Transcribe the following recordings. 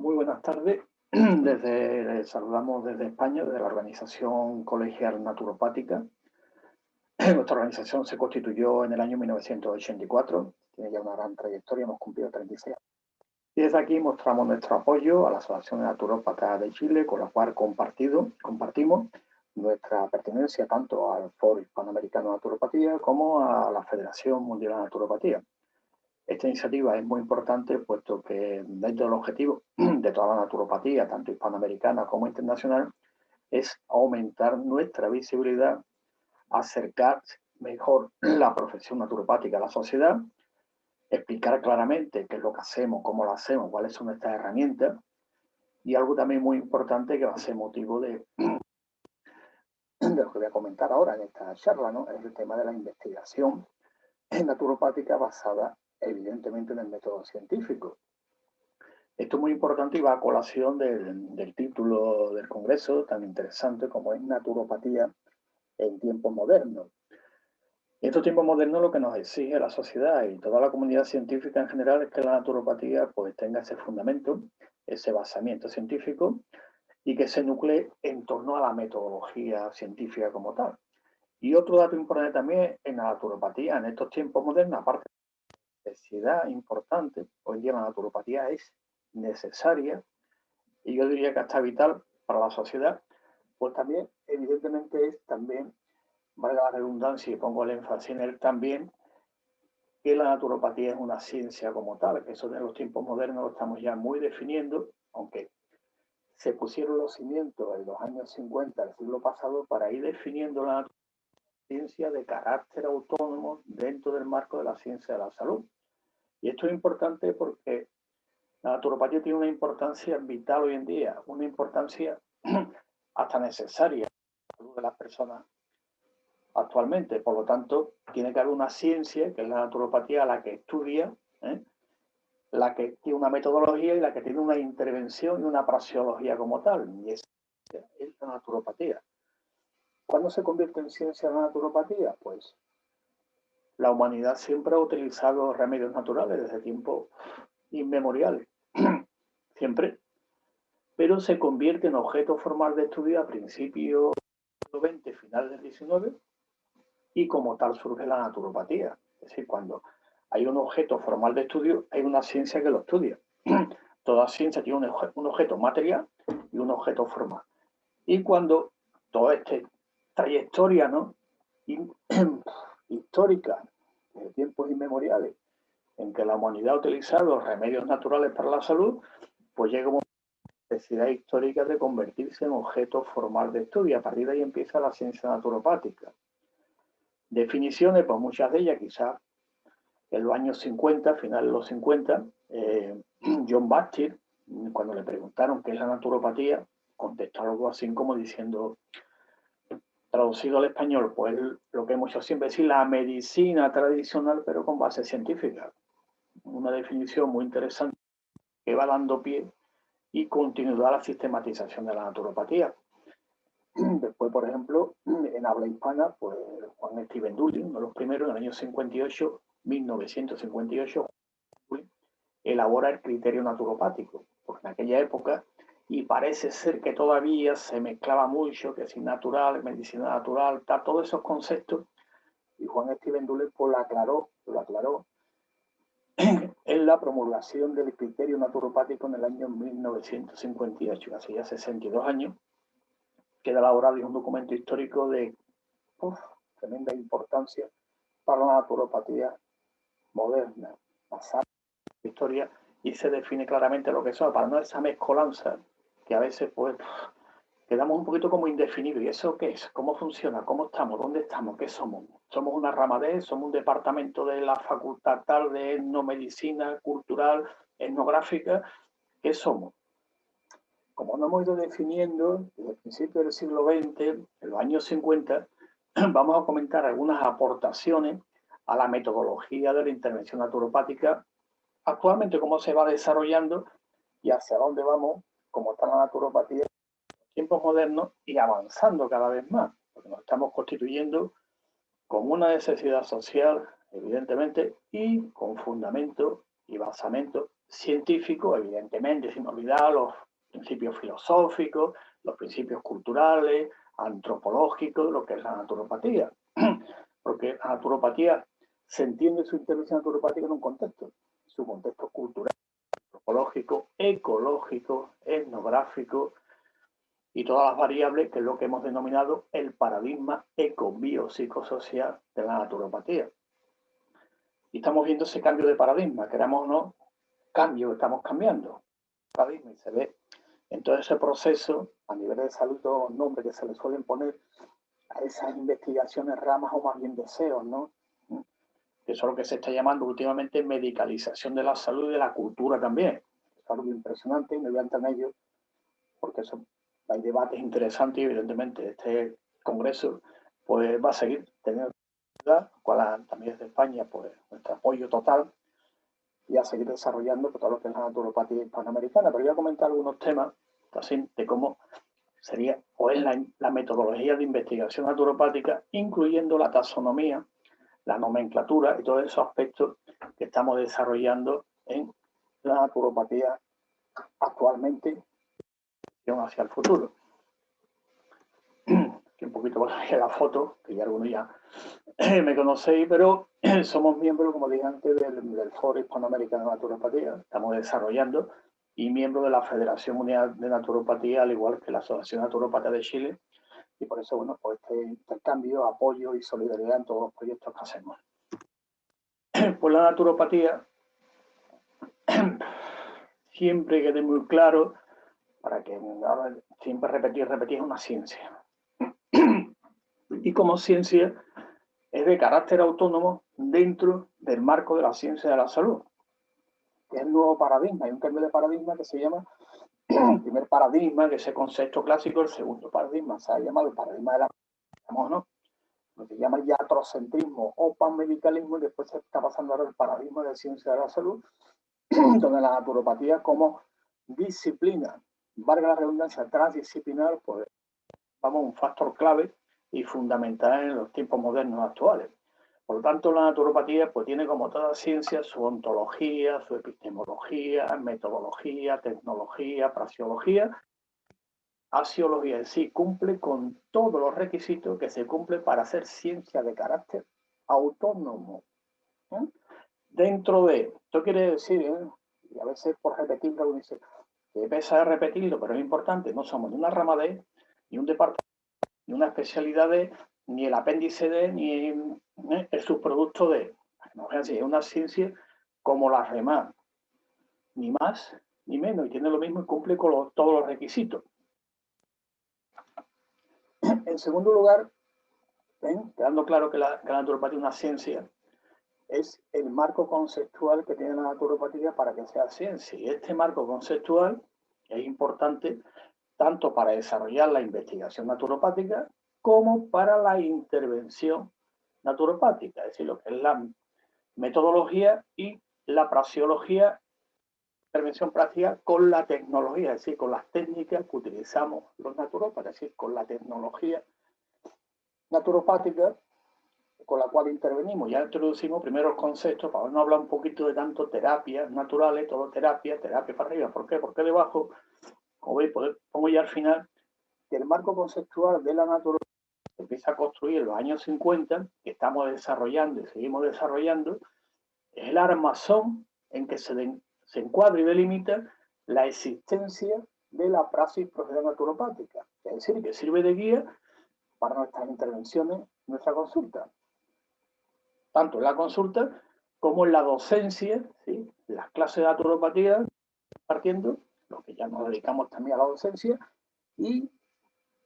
Muy buenas tardes. Saludamos desde España, desde la organización colegial naturopática. Nuestra organización se constituyó en el año 1984, tiene ya una gran trayectoria, hemos cumplido 36 años. Y desde aquí mostramos nuestro apoyo a la Asociación Naturópata de Chile, con la cual compartimos nuestra pertenencia tanto al Foro Hispanoamericano de Naturopatía como a la Federación Mundial de Naturopatía. Esta iniciativa es muy importante, puesto que dentro del objetivo de toda la naturopatía, tanto hispanoamericana como internacional, es aumentar nuestra visibilidad, acercar mejor la profesión naturopática a la sociedad, explicar claramente qué es lo que hacemos, cómo lo hacemos, cuáles son nuestras herramientas, y algo también muy importante que va a ser motivo de lo que voy a comentar ahora en esta charla, ¿no? Es el tema de la investigación naturopática basada evidentemente en el método científico. Esto es muy importante y va a colación del título del congreso, tan interesante como es Naturopatía en tiempos modernos. En estos tiempos modernos lo que nos exige la sociedad y toda la comunidad científica en general es que la naturopatía pues tenga ese fundamento, ese basamiento científico y que se nuclee en torno a la metodología científica como tal. Y otro dato importante también en la naturopatía en estos tiempos modernos, aparte necesidad importante, hoy en día la naturopatía es necesaria y yo diría que hasta vital para la sociedad, pues también, evidentemente, es también, valga la redundancia y pongo el énfasis en él también, que la naturopatía es una ciencia como tal, que eso en los tiempos modernos lo estamos ya muy definiendo, aunque se pusieron los cimientos en los años 50 del siglo pasado para ir definiendo la ciencia de carácter autónomo dentro del marco de la ciencia de la salud. Y esto es importante porque la naturopatía tiene una importancia vital hoy en día, una importancia hasta necesaria para la salud de las personas actualmente. Por lo tanto, tiene que haber una ciencia, que es la naturopatía, la que estudia, la que tiene una metodología y la que tiene una intervención y una praxeología como tal. Y esa es la naturopatía. ¿Cuándo se convierte en ciencia la naturopatía? Pues la humanidad siempre ha utilizado remedios naturales desde tiempos inmemoriales. Siempre, pero se convierte en objeto formal de estudio a principios del siglo XX, final del XIX, y como tal surge la naturopatía. Es decir, cuando hay un objeto formal de estudio, hay una ciencia que lo estudia. Toda ciencia tiene un objeto material y un objeto formal. Y cuando toda esta trayectoria, ¿no?, histórica, de tiempos inmemoriales, en que la humanidad ha utilizado remedios naturales para la salud, pues llega un necesidad histórica de convertirse en objeto formal de estudio. A partir de ahí empieza la ciencia naturopática. Definiciones, pues muchas de ellas, quizás en los años 50, finales de los 50, John Baptist, cuando le preguntaron qué es la naturopatía, contestó algo así como diciendo, traducido al español, pues lo que hemos hecho siempre decir la medicina tradicional, pero con base científica. Una definición muy interesante que va dando pie y continuidad a la sistematización de la naturopatía. Después, por ejemplo, en habla hispana, pues Juan Steven Dulin, uno de los primeros, en el año 58, 1958, elabora el criterio naturopático, porque en aquella época, y parece ser que todavía se mezclaba mucho, que es natural, medicina natural, tal, todos esos conceptos, y Juan Steven Dulin pues lo aclaró en la promulgación del criterio naturopático en el año 1958, hace ya 62 años, queda elaborado y un documento histórico de tremenda importancia para la naturopatía moderna, basada en la historia, y se define claramente lo que son, para no esa mezcolanza que a veces pues quedamos un poquito como indefinidos. ¿Y eso qué es? ¿Cómo funciona? ¿Cómo estamos? ¿Dónde estamos? ¿Qué somos? ¿Somos una rama de? ¿Somos un departamento de la facultad tal de etnomedicina, cultural, etnográfica? ¿Qué somos? Como nos hemos ido definiendo desde el principio del siglo XX, en los años 50, vamos a comentar algunas aportaciones a la metodología de la intervención naturopática, actualmente cómo se va desarrollando y hacia dónde vamos, cómo está la naturopatía en los tiempos modernos y avanzando cada vez más, porque nos estamos constituyendo como una necesidad social, evidentemente, y con fundamento y basamento científico, evidentemente, sin olvidar los principios filosóficos, los principios culturales, antropológicos, lo que es la naturopatía. Porque la naturopatía se entiende su intervención naturopática en un contexto, su contexto cultural, antropológico, ecológico, etnográfico y todas las variables que es lo que hemos denominado el paradigma eco-biopsicosocial de la naturopatía. Y estamos viendo ese cambio de paradigma, queramos o no, cambio, estamos cambiando paradigma y se ve en todo ese proceso a nivel de salud todos los nombres que se le suelen poner a esas investigaciones, ramas o más bien deseos, ¿no? Que eso es lo que se está llamando últimamente medicalización de la salud y de la cultura también. Es algo impresionante y me voy a entrar en ello porque eso, hay debates interesantes y evidentemente este congreso pues va a seguir teniendo cual también desde España pues nuestro apoyo total y a seguir desarrollando todo lo que es la naturopatía hispanoamericana. Pero voy a comentar algunos temas así de cómo sería o es la metodología de investigación naturopática, incluyendo la taxonomía, la nomenclatura y todos esos aspectos que estamos desarrollando en la naturopatía actualmente y hacia el futuro. Aquí un poquito en la foto, que ya algunos ya me conocéis, pero somos miembros, como dije antes, del Foro Hispanoamericano de Naturopatía. Estamos desarrollando y miembro de la Federación Mundial de Naturopatía, al igual que la Asociación Naturopata de Chile. Y por eso, bueno, pues este intercambio, apoyo y solidaridad en todos los proyectos que hacemos. Pues la naturopatía, siempre quede muy claro, para que siempre repetir, es una ciencia. Y como ciencia es de carácter autónomo dentro del marco de la ciencia de la salud, que es el nuevo paradigma. Hay un cambio de paradigma que se llama el primer paradigma, que es el concepto clásico. El segundo paradigma se ha llamado el paradigma de la ¿no? Lo que se llama iatrocentrismo o panmedicalismo, y después se está pasando ahora el paradigma de ciencia de la salud, donde la naturopatía como disciplina, valga la redundancia, transdisciplinar, pues vamos, un factor clave y fundamental en los tiempos modernos actuales. Por lo tanto, la naturopatía pues tiene, como toda ciencia, su ontología, su epistemología, metodología, tecnología, praxeología. Axiología en sí cumple con todos los requisitos que se cumplen para ser ciencia de carácter autónomo. Dentro de, esto quiere decir, y a veces por repetirlo uno dice, que pesa de repetirlo, pero es importante, no somos ni una rama D, ni un departamento, ni una especialidad D, ni el apéndice D, ni el subproducto D. No es así, es una ciencia como las demás, ni más ni menos, y tiene lo mismo y cumple con todos los requisitos. En segundo lugar, quedando claro que la naturopatía es una ciencia, es el marco conceptual que tiene la naturopatía para que sea ciencia. Y este marco conceptual es importante tanto para desarrollar la investigación naturopática como para la intervención naturopática, es decir, lo que es la metodología y la praxeología, intervención práctica con la tecnología, es decir, con las técnicas que utilizamos los naturópatas, es decir, con la tecnología naturopática con la cual intervenimos. Ya introducimos primeros conceptos para no hablar un poquito de tanto terapias naturales, todo terapia para arriba. ¿Por qué? Porque debajo, como veis, pongo ya al final que el marco conceptual de la naturopatía se empieza a construir en los años 50, que estamos desarrollando y seguimos desarrollando, es el armazón en que se encuadra y delimita la existencia de la praxis procesal naturopática. Es decir, que sirve de guía para nuestras intervenciones, nuestra consulta. Tanto en la consulta como en la docencia, ¿sí? Las clases de naturopatía, partiendo, lo que ya nos dedicamos también a la docencia, y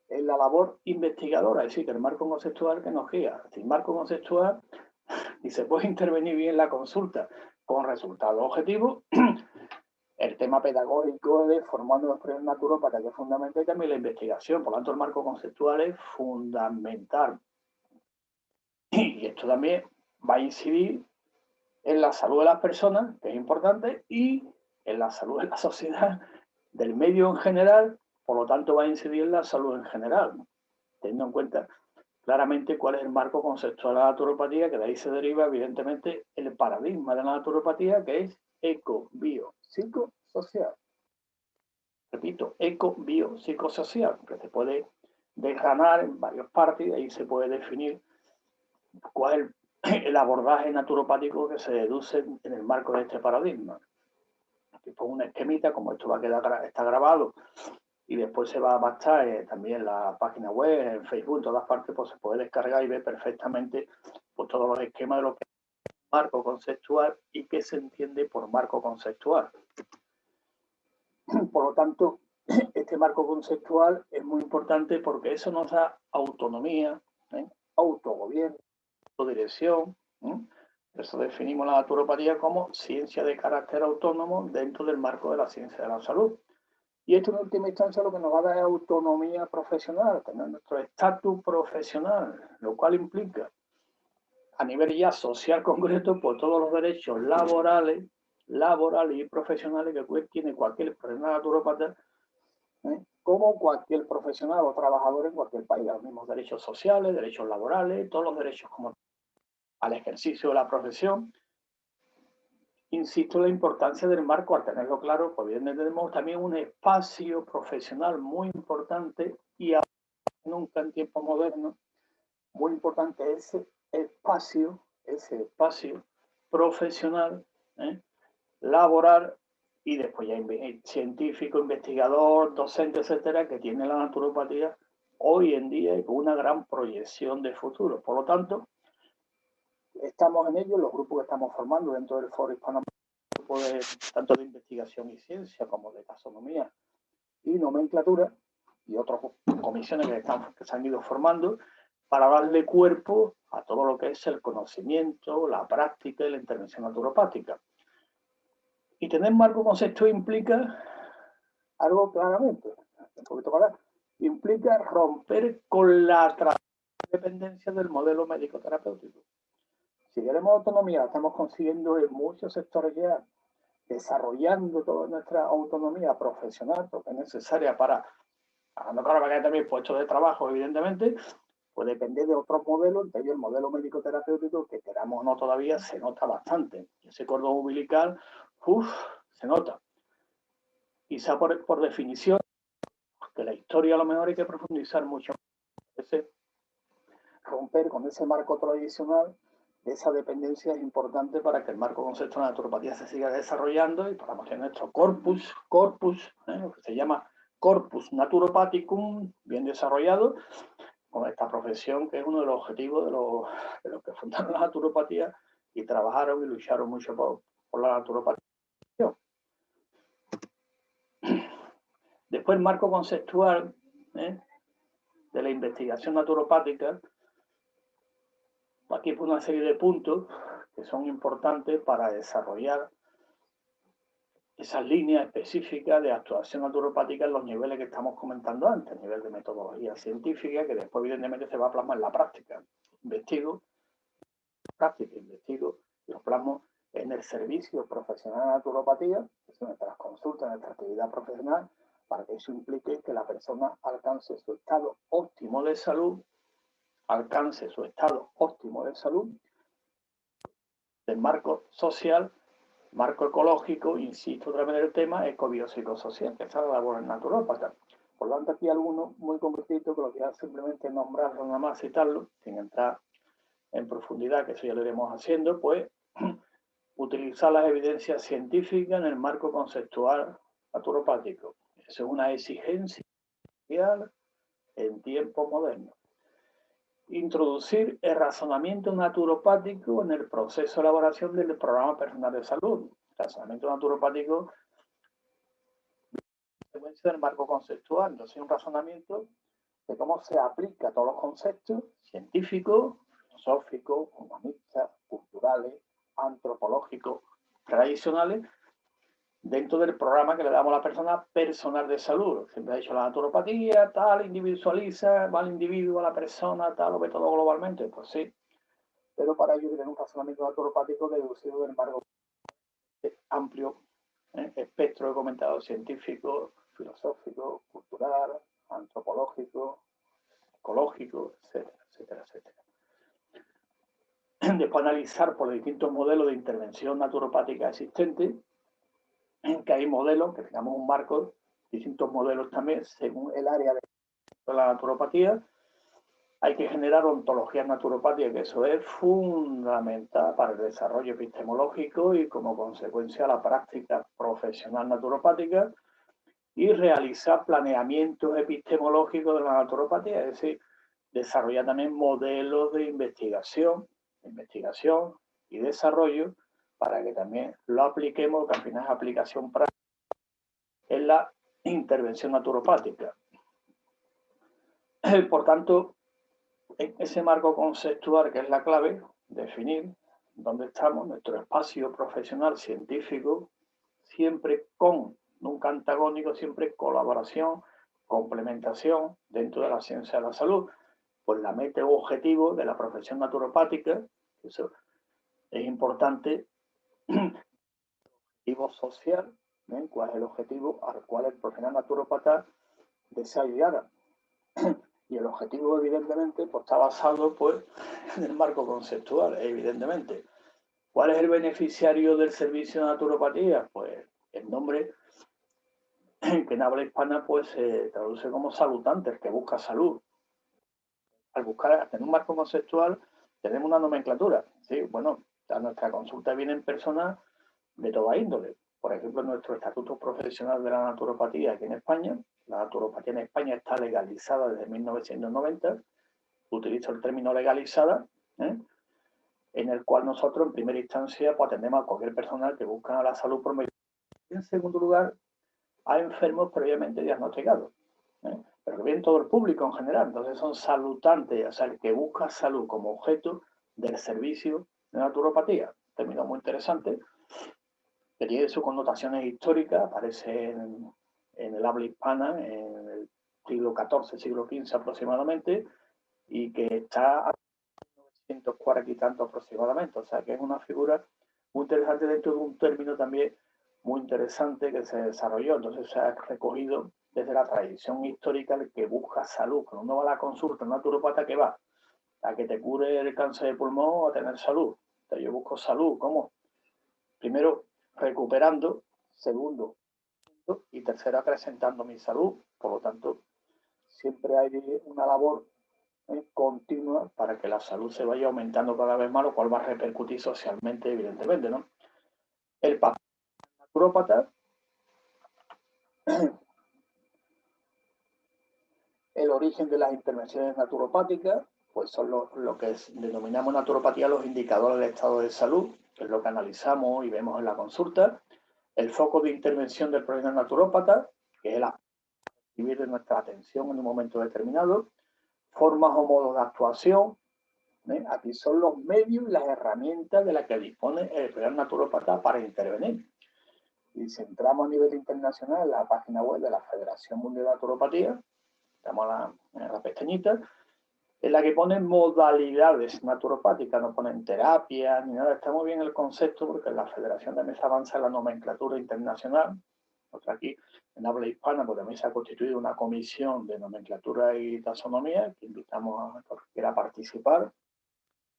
en la labor investigadora, es decir, que el marco conceptual que nos guía. Sin marco conceptual, y se puede intervenir bien en la consulta con resultados objetivos, el tema pedagógico de formando los primeros naturópatas, que es fundamental, y también la investigación. Por lo tanto, el marco conceptual es fundamental. Y esto también va a incidir en la salud de las personas, que es importante, y en la salud de la sociedad, del medio en general, por lo tanto va a incidir en la salud en general, teniendo en cuenta claramente cuál es el marco conceptual de la naturopatía, que de ahí se deriva evidentemente el paradigma de la naturopatía, que es eco-bio biopsicosocial. Repito, eco-biopsicosocial, que se puede desgranar en varias partes y ahí se puede definir cuál es el abordaje naturopático que se deduce en el marco de este paradigma. Aquí pongo una esquemita, como esto va a quedar, está grabado, y después se va a bastar también en la página web, en Facebook, en todas partes, pues se puede descargar y ver perfectamente pues, todos los esquemas de lo que es marco conceptual y qué se entiende por marco conceptual. Por lo tanto, este marco conceptual es muy importante porque eso nos da autonomía, autogobierno, autodirección. Eso definimos la naturopatía como ciencia de carácter autónomo dentro del marco de la ciencia de la salud. Y esto en última instancia lo que nos va a dar es autonomía profesional, tener nuestro estatus profesional, lo cual implica a nivel ya social concreto por todos los derechos laborales y profesionales que tiene cualquier profesional naturopata, como cualquier profesional o trabajador en cualquier país, los mismos derechos sociales, derechos laborales, todos los derechos como al ejercicio de la profesión. Insisto en la importancia del marco, al tenerlo claro, pues bien tenemos también un espacio profesional muy importante y ahora nunca en tiempos modernos, muy importante ese espacio profesional, laboral y después ya científico, investigador, docente, etcétera, que tiene la naturopatía hoy en día y con una gran proyección de futuro. Por lo tanto, estamos en ello, los grupos que estamos formando dentro del Foro Hispanoamericano, tanto de investigación y ciencia como de taxonomía y nomenclatura y otras comisiones que se han ido formando para darle cuerpo a todo lo que es el conocimiento, la práctica y la intervención naturopática. Y tener marco conceptual implica algo claramente, un poquito para implica romper con la dependencia del modelo médico-terapéutico. Si queremos autonomía, la estamos consiguiendo en muchos sectores ya, desarrollando toda nuestra autonomía profesional, porque es necesaria para que también puestos de trabajo, evidentemente, pues depende de otros modelos, entre ellos el modelo médico-terapéutico, que queramos o no todavía, se nota bastante. Ese cordón umbilical, se nota. Quizá por definición, que la historia a lo mejor hay que profundizar mucho. Romper con ese marco tradicional de esa dependencia es importante para que el marco conceptual de naturopatía se siga desarrollando y podamos tener nuestro corpus, lo que se llama corpus naturopaticum, bien desarrollado, con esta profesión que es uno de los objetivos de los que fundaron la naturopatía y trabajaron y lucharon mucho por la naturopatía. Después el marco conceptual de la investigación naturopática. Aquí pone una serie de puntos que son importantes para desarrollar esas líneas específicas de actuación naturopática en los niveles que estamos comentando antes, el nivel de metodología científica, que después evidentemente se va a plasmar en la práctica. Investigo, y lo plasmo en el servicio profesional de naturopatía, que son nuestras consultas, nuestra actividad profesional, para que eso implique que la persona alcance su estado óptimo de salud, del marco social, marco ecológico, insisto otra vez en el tema, ecobiopsicosocial, que es la labor naturópata. Por lo tanto, aquí algunos muy concretitos que lo que hace simplemente nombrarlo nada más, citarlo, sin entrar en profundidad, que eso ya lo iremos haciendo, pues utilizar las evidencias científicas en el marco conceptual naturopático. Eso es una exigencia en tiempos modernos. Introducir el razonamiento naturopático en el proceso de elaboración del programa personal de salud. El razonamiento naturopático es consecuencia del marco conceptual. Entonces, un razonamiento de cómo se aplica todos los conceptos científicos, filosóficos, humanistas, culturales, antropológicos, tradicionales, dentro del programa que le damos a la persona personal de salud. Siempre ha dicho la naturopatía, tal, individualiza, va al individuo, a la persona, tal, lo ve todo globalmente. Pues sí, pero para ello tiene un razonamiento naturopático deducido del marco amplio espectro de comentarios científico, filosófico, cultural, antropológico, ecológico, etcétera, etcétera, etcétera. Después analizar por los distintos modelos de intervención naturopática existentes, que hay modelos, que tengamos un marco, distintos modelos también, según el área de la naturopatía. Hay que generar ontologías naturopáticas, que eso es fundamental para el desarrollo epistemológico y como consecuencia la práctica profesional naturopática, y realizar planeamientos epistemológicos de la naturopatía, es decir, desarrollar también modelos de investigación y desarrollo para que también lo apliquemos, que al final es aplicación práctica en la intervención naturopática. Por tanto, en ese marco conceptual, que es la clave, definir dónde estamos, nuestro espacio profesional científico, siempre con, nunca antagónico, siempre colaboración, complementación dentro de la ciencia de la salud. Pues la meta o objetivo de la profesión naturopática, eso es importante, objetivo social, ¿eh? ¿Cuál es el objetivo al cual el profesional naturopata desea llegar? Y el objetivo, evidentemente, pues, está basado pues, en el marco conceptual, evidentemente. ¿Cuál es el beneficiario del servicio de naturopatía? Pues el nombre, que en habla hispana pues, se traduce como salutante, el que busca salud. Al buscar, tener un marco conceptual, tenemos una nomenclatura. ¿Sí? Bueno, a nuestra consulta vienen personas de toda índole. Por ejemplo, nuestro estatuto profesional de la naturopatía aquí en España, la naturopatía en España está legalizada desde 1990, utilizo el término legalizada, en el cual nosotros en primera instancia pues, atendemos a cualquier persona que busca la salud por medio. Y en segundo lugar, a enfermos previamente diagnosticados, pero bien todo el público en general. Entonces son salutantes, o sea, el que busca salud como objeto del servicio de naturopatía. Término muy interesante, que tiene sus connotaciones históricas, aparece en el habla hispana en el siglo XIV, siglo XV aproximadamente, y que está a 1940 y tanto aproximadamente. O sea, que es una figura muy interesante dentro de un término también muy interesante que se desarrolló. Entonces se ha recogido desde la tradición histórica el que busca salud. Cuando uno va a la consulta, un naturopata, ¿qué va? A que te cure el cáncer de pulmón o a tener salud. Entonces yo busco salud. ¿Cómo? Primero, recuperando. Segundo, y tercero, acrecentando mi salud. Por lo tanto, siempre hay una labor continua para que la salud se vaya aumentando cada vez más, lo cual va a repercutir socialmente, evidentemente, ¿no? El papel naturópata, el origen de las intervenciones naturopáticas, pues son lo que denominamos naturopatía los indicadores del estado de salud, que es lo que analizamos y vemos en la consulta. El foco de intervención del profesional naturópata, que es el recibir de nuestra atención en un momento determinado. Formas o modos de actuación. Aquí son los medios y las herramientas de las que dispone el profesional naturópata para intervenir. Y si entramos a nivel internacional en la página web de la Federación Mundial de Naturopatía, estamos en la pestañita, en la que ponen modalidades naturopáticas, no ponen terapia ni nada. Está muy bien el concepto porque la Federación también se avanza en la nomenclatura internacional. Nosotros aquí, en habla hispana, pues también se ha constituido una comisión de nomenclatura y taxonomía, que invitamos a quien quiera participar.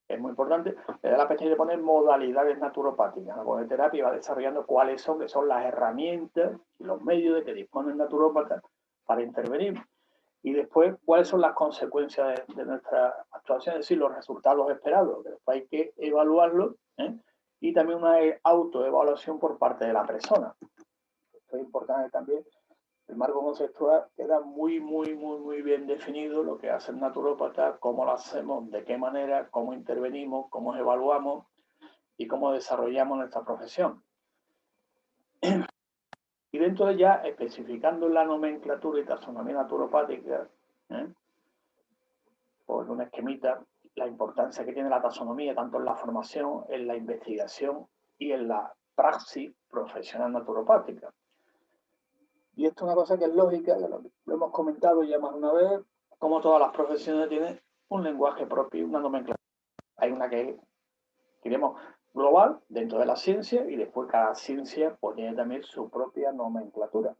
Es muy importante. Le da la pestaña de poner modalidades naturopáticas. La de terapia va desarrollando cuáles son, que son las herramientas y los medios de que dispone el naturópata para intervenir. Y después, cuáles son las consecuencias de nuestra actuación, es decir, los resultados esperados. Después hay que evaluarlos, y también una autoevaluación por parte de la persona. Esto es importante también. El marco conceptual queda muy bien definido lo que hace el naturópata, cómo lo hacemos, de qué manera, cómo intervenimos, cómo evaluamos y cómo desarrollamos nuestra profesión. Y dentro de ya, especificando la nomenclatura y taxonomía naturopática, por un esquemita, la importancia que tiene la taxonomía, tanto en la formación, en la investigación y en la praxis profesional naturopática. Y esto es una cosa que es lógica, lo hemos comentado ya más de una vez, como todas las profesiones tienen un lenguaje propio, una nomenclatura. Hay una que es, diremos, global dentro de la ciencia y después cada ciencia pues, tiene también su propia nomenclatura.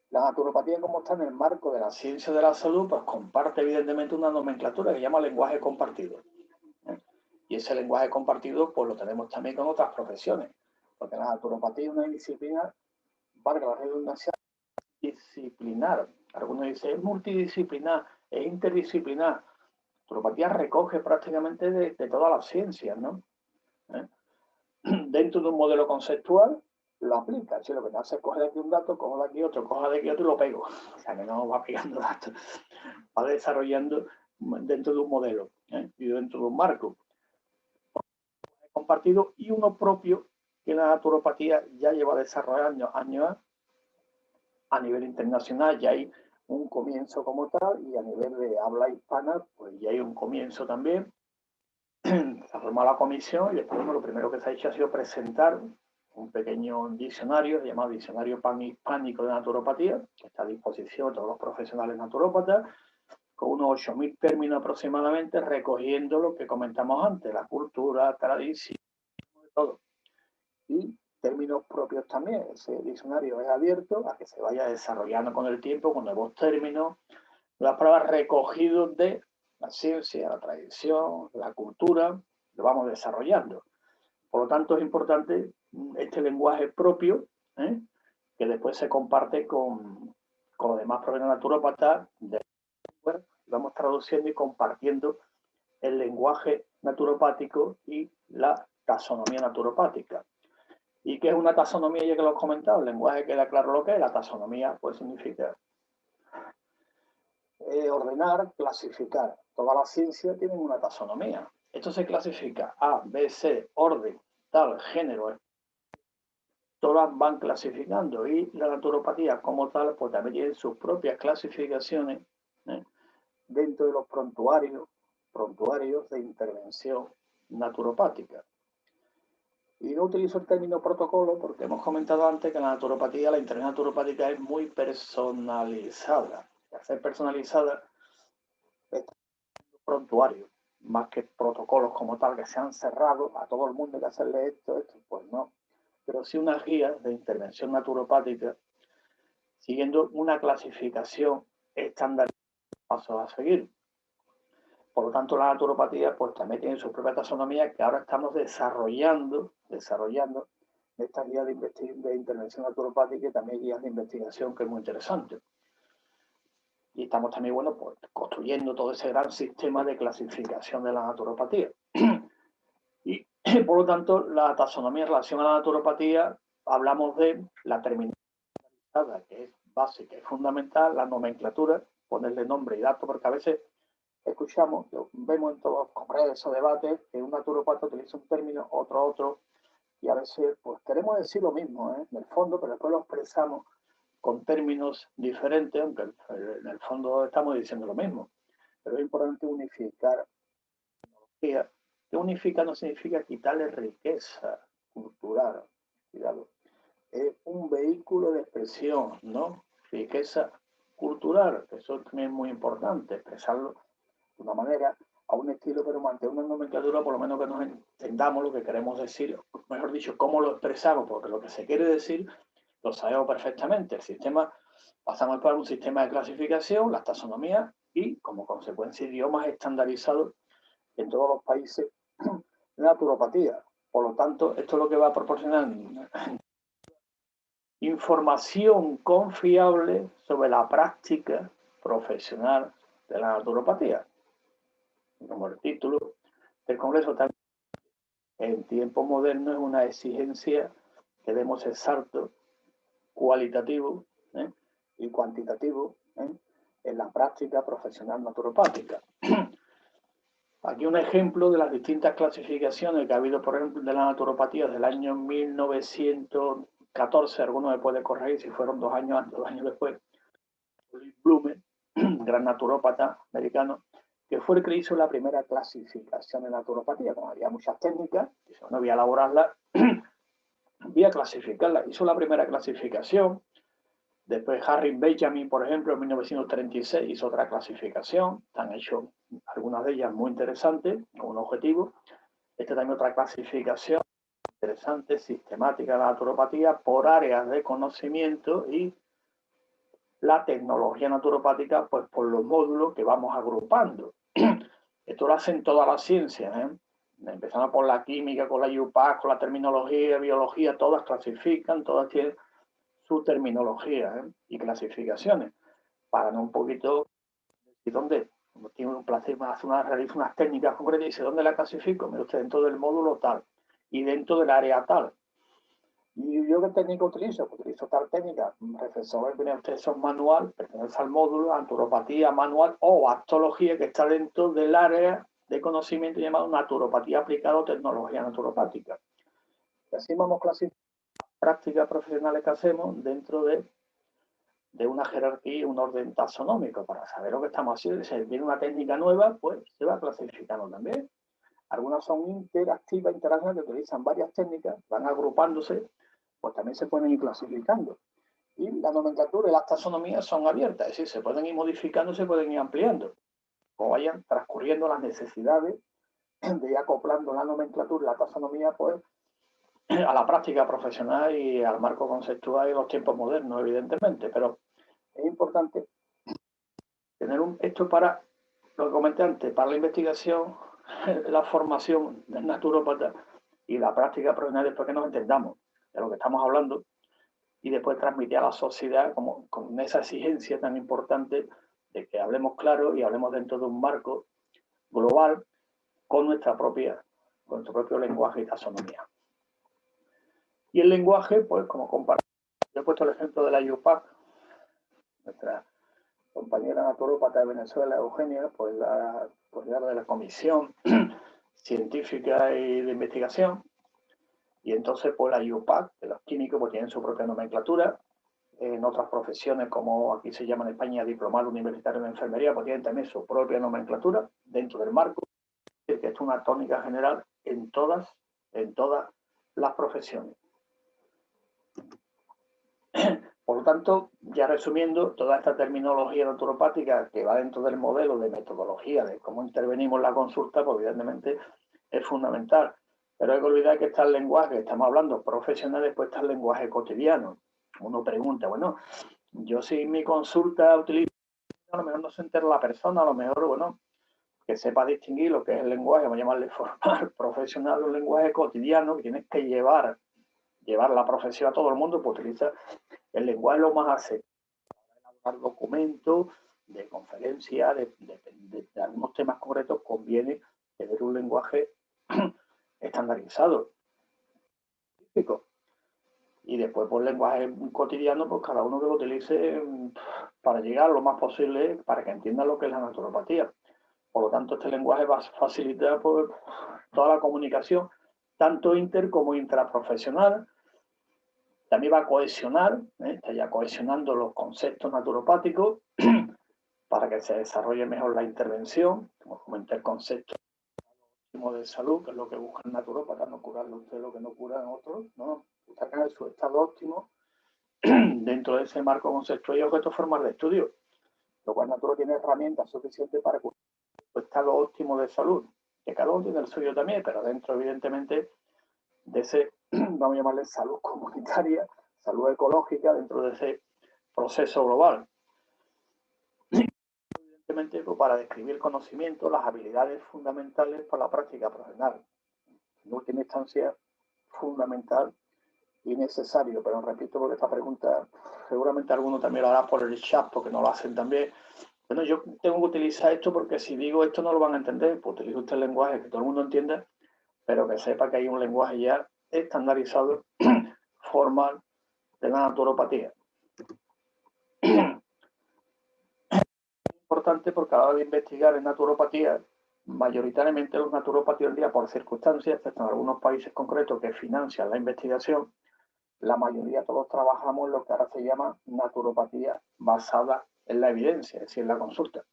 La naturopatía, como está en el marco de la ciencia de la salud, pues comparte evidentemente una nomenclatura que se llama lenguaje compartido. Y ese lenguaje compartido pues lo tenemos también con otras profesiones, porque la naturopatía es una disciplina valga la redundancia, disciplinar. Algunos dicen, es multidisciplinar, es interdisciplinar. La naturopatía recoge prácticamente de todas las ciencias, ¿no? Dentro de un modelo conceptual, lo aplica. Si lo que me hace es coger aquí un dato, cojo de aquí otro, cojo de aquí otro y lo pego. O sea, que no va pegando datos, va desarrollando dentro de un modelo y dentro de un marco compartido y uno propio que la naturopatía ya lleva desarrollando años a nivel internacional. Ya hay un comienzo como tal y a nivel de habla hispana, pues ya hay un comienzo también. Se ha formado la comisión y después bueno, lo primero que se ha hecho ha sido presentar un pequeño diccionario llamado Diccionario Panhispánico de Naturopatía, que está a disposición de todos los profesionales naturópatas, con unos 8.000 términos aproximadamente, recogiendo lo que comentamos antes, la cultura, tradición, todo. Y términos propios también. Ese diccionario es abierto a que se vaya desarrollando con el tiempo, con nuevos términos, las palabras recogidos de la ciencia, la tradición, la cultura, lo vamos desarrollando. Por lo tanto, es importante este lenguaje propio, que después se comparte con los demás profesionales naturópatas, vamos traduciendo y compartiendo el lenguaje naturopático y la taxonomía naturopática. ¿Y qué es una taxonomía? Ya que lo he comentado, el lenguaje queda claro lo que es. La taxonomía pues significa ordenar, clasificar. Todas las ciencias tienen una taxonomía. Esto se clasifica A, B, C, orden, tal, género. Todas van clasificando y la naturopatía como tal pues también tiene sus propias clasificaciones dentro de los prontuarios de intervención naturopática. Y no utilizo el término protocolo porque hemos comentado antes que la naturopatía, la intervención naturopática es muy personalizada. Al ser personalizada, es prontuario, más que protocolos como tal que se han cerrado a todo el mundo hay que hacerle esto, pues no. Pero sí unas guías de intervención naturopática siguiendo una clasificación estándar pasos a seguir. Por lo tanto, la naturopatía pues también tiene su propia taxonomía que ahora estamos desarrollando estas guías de intervención naturopática y también guías de investigación, que es muy interesante. Y estamos también, bueno, pues construyendo todo ese gran sistema de clasificación de la naturopatía. Y, por lo tanto, la taxonomía en relación a la naturopatía, hablamos de la terminología, que es básica y fundamental, la nomenclatura, ponerle nombre y datos, porque a veces escuchamos, lo vemos en todos los congresos o debates, que un naturopata utiliza un término, otro, y a veces pues queremos decir lo mismo, en el fondo, pero después lo expresamos con términos diferentes, aunque en el fondo estamos diciendo lo mismo. Pero es importante unificar. Que unificar no significa quitarle riqueza cultural, cuidado. Es un vehículo de expresión, ¿no? Riqueza cultural, eso también es muy importante, expresarlo de una manera, a un estilo, pero mantener una nomenclatura, por lo menos que nos entendamos lo que queremos decir, mejor dicho, cómo lo expresamos, porque lo que se quiere decir lo sabemos perfectamente. El sistema, pasamos por un sistema de clasificación, las taxonomías y, como consecuencia, idiomas estandarizados en todos los países de naturopatía. Por lo tanto, esto es lo que va a proporcionar información confiable sobre la práctica profesional de la naturopatía. Como el título del Congreso, también en tiempo moderno es una exigencia que demos exacto, cualitativo y cuantitativo en la práctica profesional naturopática. Aquí un ejemplo de las distintas clasificaciones que ha habido, por ejemplo, de la naturopatía desde el año 1914, algunos me pueden corregir si fueron 2 años antes, 2 años después. Blume, gran naturópata americano, que fue el que hizo la primera clasificación de naturopatía. Como había muchas técnicas, no voy a elaborarlas, voy a clasificarlas. Hizo la primera clasificación. Después Harry Benjamin, por ejemplo, en 1936 hizo otra clasificación. Han hecho algunas de ellas muy interesantes, con un objetivo. Esta también otra clasificación interesante, sistemática de la naturopatía por áreas de conocimiento y la tecnología naturopática, pues por los módulos que vamos agrupando. Esto lo hacen todas las ciencias, empezando por la química, con la IUPAC, con la terminología, biología, todas clasifican, todas tienen su terminología y clasificaciones, para no un poquito decir dónde tiene un placer, realiza unas técnicas concretas y dice dónde la clasifico. Mire usted, dentro del módulo tal y dentro del área tal. ¿Y yo qué técnica utilizo? Pues utilizo tal técnica. Reflexor, mire usted, son manual, pertenece al módulo, naturopatía manual o actología, que está dentro del área de conocimiento llamado naturopatía aplicada o tecnología naturopática. Y así vamos clasificando prácticas profesionales que hacemos dentro de una jerarquía, un orden taxonómico, para saber lo que estamos haciendo. Si viene una técnica nueva, pues se va clasificando también. Algunas son interactivas, internacionales, que utilizan varias técnicas, van agrupándose, pues también se pueden ir clasificando. Y la nomenclatura y las taxonomías son abiertas, es decir, se pueden ir modificando, se pueden ir ampliando, como vayan transcurriendo las necesidades de ir acoplando la nomenclatura y la taxonomía, pues, a la práctica profesional y al marco conceptual y los tiempos modernos, evidentemente. Pero es importante tener esto para, lo que comenté antes, para la investigación, la formación del naturópata y la práctica profesional, después que nos entendamos de lo que estamos hablando y después transmitir a la sociedad con esa exigencia tan importante de que hablemos claro y hablemos dentro de un marco global con nuestro propio lenguaje y taxonomía. Y el lenguaje, pues como comparto, yo he puesto el ejemplo de la IUPAC, nuestra compañera naturópata de Venezuela, Eugenia, pues la de la Comisión Científica y de Investigación, y entonces pues la IUPAC, que los químicos pues tienen su propia nomenclatura. En otras profesiones, como aquí se llama en España diplomado universitario en enfermería, pues tienen también su propia nomenclatura dentro del marco, que es una tónica general en todas las profesiones. Por lo tanto, ya resumiendo, toda esta terminología naturopática que va dentro del modelo de metodología de cómo intervenimos en la consulta, pues evidentemente es fundamental. Pero hay que olvidar que está el lenguaje, estamos hablando profesional, después está el lenguaje cotidiano. Uno pregunta, bueno, yo si mi consulta utilizo, a lo mejor no se entera la persona, a lo mejor, bueno, que sepa distinguir lo que es el lenguaje, vamos a llamarle formal, profesional, un lenguaje cotidiano que tienes que llevar la profesión a todo el mundo, pues utiliza el lenguaje lo más aceptable, elaborar documentos de conferencia, de algunos temas concretos, conviene tener un lenguaje estandarizado. Y después, por lenguaje cotidiano, pues cada uno que lo utilice para llegar lo más posible, para que entienda lo que es la naturopatía. Por lo tanto, este lenguaje va a facilitar pues, toda la comunicación, tanto inter como intraprofesional. También va a cohesionar, está ya cohesionando los conceptos naturopáticos para que se desarrolle mejor la intervención. Como comenté, el concepto de salud, que es lo que busca el naturópata, no curarle usted lo que no curan otros, ¿no? Buscar su estado óptimo dentro de ese marco conceptual y objeto formal de estudio, lo cual el naturópata tiene herramientas suficientes para curar su estado óptimo de salud, que cada uno tiene el suyo también, pero dentro, evidentemente, de ese, vamos a llamarle salud comunitaria, salud ecológica, dentro de ese proceso global. Evidentemente, pues, para describir conocimiento, las habilidades fundamentales para la práctica profesional. En última instancia, fundamental y necesario, pero repito, porque esta pregunta seguramente alguno también lo hará por el chat, porque no lo hacen también. Bueno, yo tengo que utilizar esto porque si digo esto no lo van a entender, pues utilizo usted el lenguaje que todo el mundo entienda, pero que sepa que hay un lenguaje ya estandarizado, formal, de la naturopatía. Es importante porque a la hora de investigar en naturopatía, mayoritariamente los naturópatas hoy en día, por circunstancias, excepto en algunos países concretos que financian la investigación, la mayoría todos trabajamos en lo que ahora se llama naturopatía basada en la evidencia, es decir, en la consulta.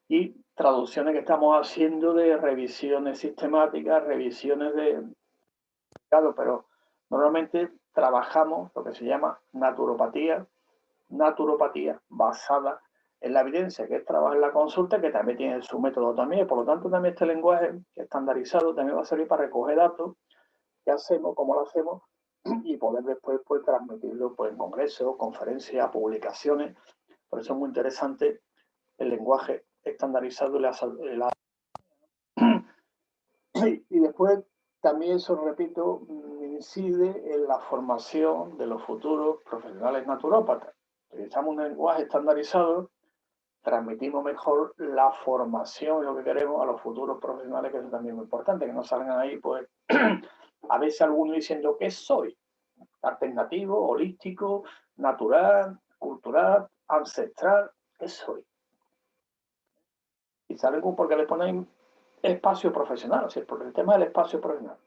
Y traducciones que estamos haciendo de revisiones sistemáticas, revisiones de... Pero normalmente trabajamos lo que se llama naturopatía basada en la evidencia, que es trabajar en la consulta, que también tiene su método también. Por lo tanto, también este lenguaje estandarizado también va a servir para recoger datos, qué hacemos, cómo lo hacemos, y poder después pues, transmitirlo pues, en congresos, conferencias, publicaciones. Por eso es muy interesante el lenguaje estandarizado y después también, eso repito, incide en la formación de los futuros profesionales naturópatas. Utilizamos un lenguaje estandarizado, transmitimos mejor la formación y lo que queremos a los futuros profesionales, que eso también es muy importante, que no salgan ahí, pues, a veces alguno diciendo ¿qué soy? Alternativo, holístico, natural, cultural, ancestral, ¿qué soy? Y salen porque le ponen espacio profesional, o sea, porque el tema del espacio profesional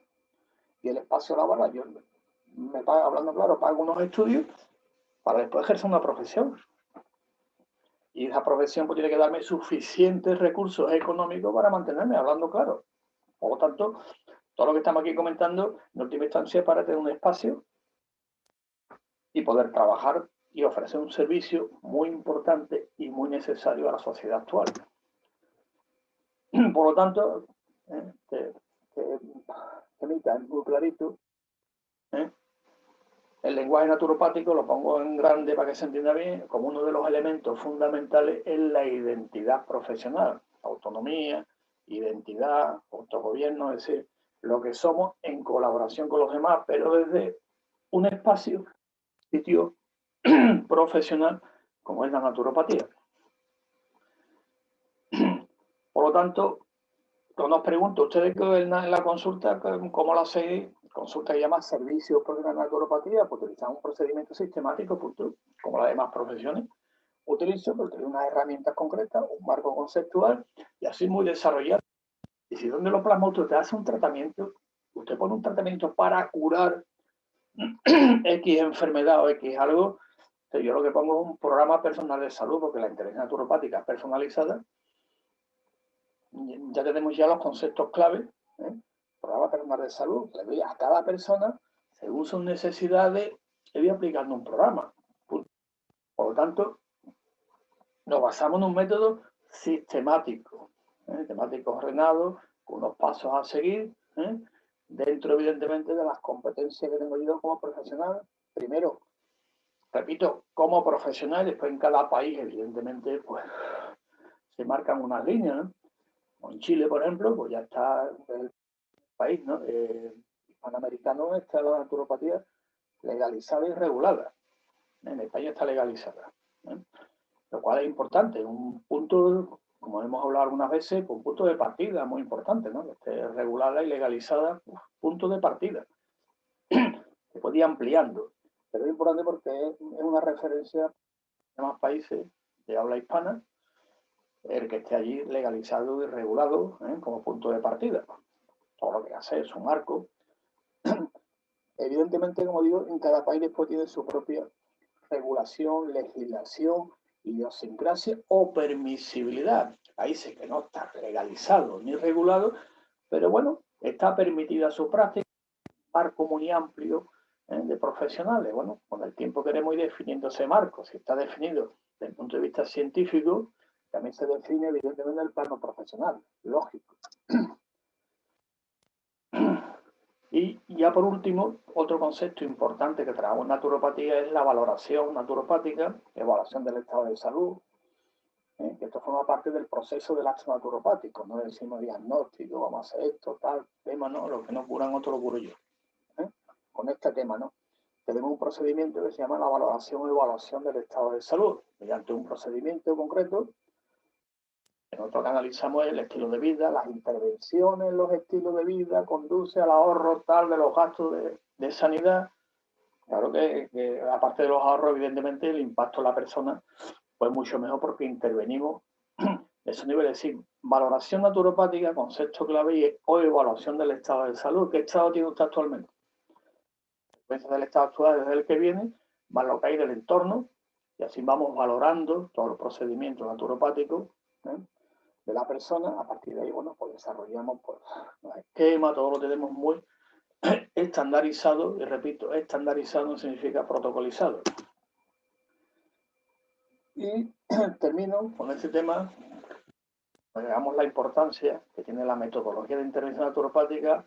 y el espacio laboral. Yo me pago, hablando claro, pago unos estudios para después ejercer una profesión. Y esa profesión pues, tiene que darme suficientes recursos económicos para mantenerme, hablando claro. Por lo tanto, todo lo que estamos aquí comentando, en última instancia, es para tener un espacio y poder trabajar y ofrecer un servicio muy importante y muy necesario a la sociedad actual. Por lo tanto, es muy clarito. El lenguaje naturopático lo pongo en grande para que se entienda bien, como uno de los elementos fundamentales es la identidad profesional, autonomía, identidad, autogobierno, es decir, lo que somos en colaboración con los demás, pero desde un espacio, sitio profesional como es la naturopatía. Por lo tanto, nos pregunto, ustedes que en la consulta, ¿cómo lo hacéis? Consulta que llama servicios por la naturopatía, pues utilizamos un procedimiento sistemático, como las demás profesiones. Utilizo unas herramientas concretas, un marco conceptual y así muy desarrollado. Y si donde lo plasma usted hace un tratamiento, usted pone un tratamiento para curar X enfermedad o X algo, yo lo que pongo es un programa personal de salud, porque la inteligencia naturopática es personalizada. Ya tenemos ya los conceptos clave, programa personal de salud, le doy a cada persona, según sus necesidades, le voy aplicando un programa. Por lo tanto, nos basamos en un método sistemático, temático ordenado, con unos pasos a seguir, dentro, evidentemente, de las competencias que tengo yo como profesional. Primero, repito, como profesional, después en cada país, evidentemente, pues se marcan unas líneas, ¿no? En Chile, por ejemplo, pues ya está el país, ¿no? Hispanoamericano está la naturopatía legalizada y regulada. En España está legalizada, lo cual es importante, un punto, como hemos hablado algunas veces, un punto de partida muy importante, ¿no? Que esté regulada y legalizada, punto de partida. Se puede ir ampliando, pero es importante porque es una referencia a más países de habla hispana, el que esté allí legalizado y regulado, como punto de partida. Todo lo que hace es un marco. Evidentemente, como digo, en cada país después tiene su propia regulación, legislación, idiosincrasia o permisibilidad. Países que no está legalizado ni regulado, pero bueno, está permitida su práctica, un marco muy amplio de profesionales. Bueno, con el tiempo queremos ir definiendo ese marco. Si está definido desde el punto de vista científico, también se define evidentemente el plano profesional, lógico. Y ya por último, otro concepto importante que trabajamos en naturopatía es la valoración naturopática, evaluación del estado de salud, que esto forma parte del proceso del acto naturopático, no decimos diagnóstico, vamos a hacer esto, tal, tema, no, lo que no curan otro lo curo yo. Con este tema, ¿no? Tenemos un procedimiento que se llama la valoración o evaluación del estado de salud, mediante un procedimiento concreto. Nosotros analizamos el estilo de vida, las intervenciones en los estilos de vida, conduce al ahorro tal de los gastos de sanidad. Claro que aparte de los ahorros, evidentemente, el impacto en la persona pues mucho mejor porque intervenimos en ese nivel. Es decir, valoración naturopática, concepto clave o evaluación del estado de salud. ¿Qué estado tiene usted actualmente? Del estado actual desde el que viene, más lo que hay del entorno, y así vamos valorando todos los procedimientos naturopáticos de la persona. A partir de ahí, bueno, pues desarrollamos pues, los esquemas, todo lo tenemos muy estandarizado, y repito, estandarizado no significa protocolizado. Y termino con este tema, veamos la importancia que tiene la metodología de intervención naturopática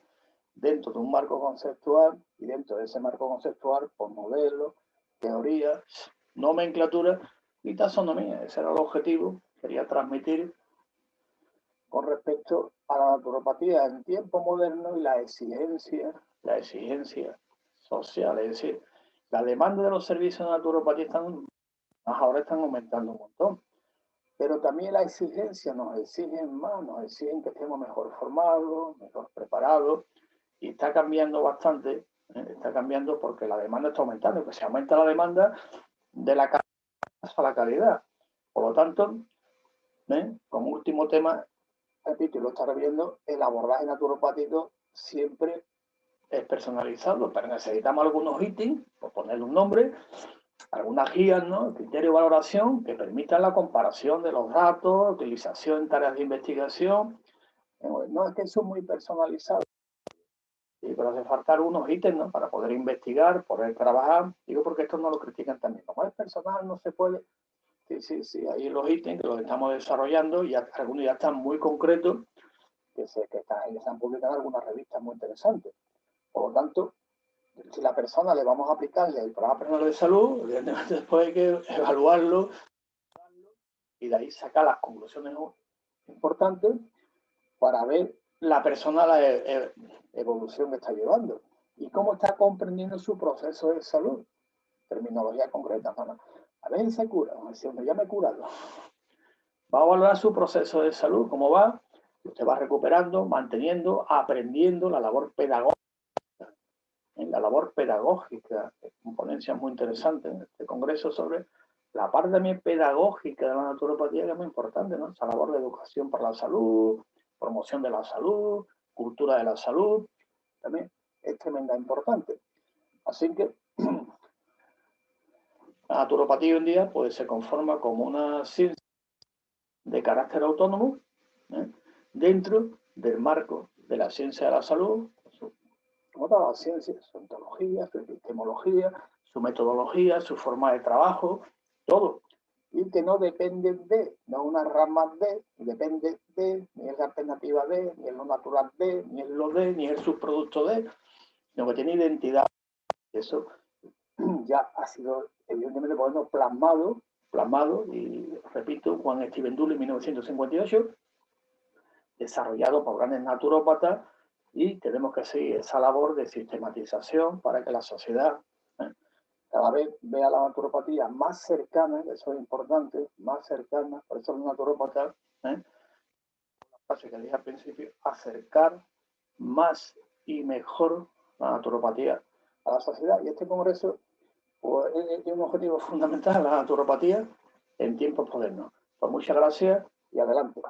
dentro de un marco conceptual, y dentro de ese marco conceptual, por modelos, teorías, nomenclatura y taxonomía. Ese era el objetivo, quería transmitir con respecto a la naturopatía en tiempo moderno y la exigencia social. Es decir, la demanda de los servicios de naturopatía ahora están aumentando un montón. Pero también la exigencia nos exigen más, nos exigen que estemos mejor formados, mejor preparados, y está cambiando bastante, está cambiando porque la demanda está aumentando, que se aumenta la demanda de la calidad a la calidad. Por lo tanto, como último tema, repito, y lo estaré viendo, el abordaje naturopático siempre es personalizado, pero necesitamos algunos ítems, por ponerle un nombre, algunas guías, ¿no? Criterio de valoración que permitan la comparación de los datos, utilización en tareas de investigación. No es que son muy personalizados, pero hace falta algunos ítems, ¿no? Para poder investigar, poder trabajar. Digo porque esto no lo critican también. Como es personal, no se puede. Sí, hay los ítems que los estamos desarrollando y algunos ya están muy concretos, que se han publicado en algunas revistas muy interesantes. Por lo tanto, si la persona le vamos a aplicarle el programa personal de salud, evidentemente después hay que evaluarlo y de ahí sacar las conclusiones importantes para ver la persona la evolución que está llevando y cómo está comprendiendo su proceso de salud. Terminología concreta, ¿no? A ver, se cura, ya me he curado. Va a valorar su proceso de salud, cómo va, usted va recuperando, manteniendo, aprendiendo la labor pedagógica. En la labor pedagógica, con ponencias muy interesantes en este congreso sobre la parte también pedagógica de la naturopatía, que es muy importante, ¿no? Esa labor de educación para la salud, promoción de la salud, cultura de la salud, también es tremendamente importante. Así que la naturopatía hoy en día pues, se conforma como una ciencia de carácter autónomo dentro del marco de la ciencia de la salud, como todas las ciencias, su ontología, su epistemología, su metodología, su forma de trabajo, todo. Y que no depende de, no una rama de, depende de, ni es la alternativa de, ni es lo natural de, ni es lo de, ni es el subproducto de, sino que tiene identidad. Eso ya ha sido, evidentemente, plasmado, y repito, Juan Steven Dulles en 1958, desarrollado por grandes naturópatas, y tenemos que seguir esa labor de sistematización para que la sociedad cada vez vea la naturopatía más cercana, eso es importante, más cercana, por eso los naturópatas, la frase que dije al principio, acercar más y mejor la naturopatía a la sociedad. Y este congreso pues, tiene un objetivo fundamental, la naturopatía en tiempos modernos. Pues muchas gracias y adelante.